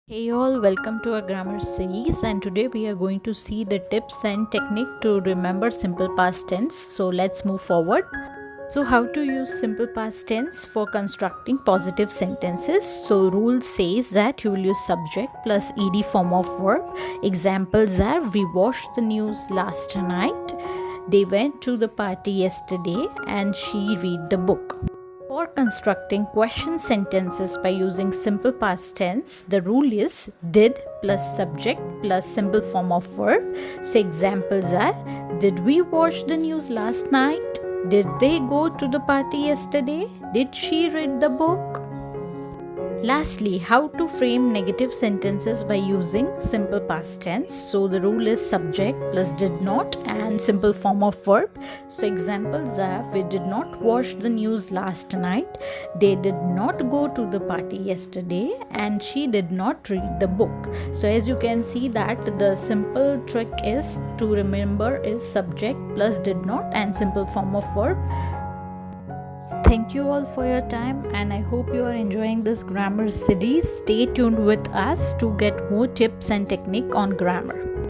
Hey all, welcome to our grammar series, and today we are going to see the tips and technique to remember simple past tense. So let's move forward. So how to use simple past tense for constructing positive sentences. So rule says that you will use subject plus ed form of verb. Examples are: we watched the news last night, they went to the party yesterday, and she read the book. For constructing question sentences by using simple past tense, the rule is did plus subject plus simple form of verb. So examples are: did we watch the news last night? Did they go to the party yesterday? Did she read the book? Lastly, how to frame negative sentences by using simple past tense. So the rule is subject plus did not and simple form of verb. So examples are: we did not watch the news last night, they did not go to the party yesterday, and she did not read the book. So as you can see that the simple trick is to remember is subject plus did not and simple form of verb. Thank you all for your time, and I hope you are enjoying this grammar series. Stay tuned with us to get more tips and technique on grammar.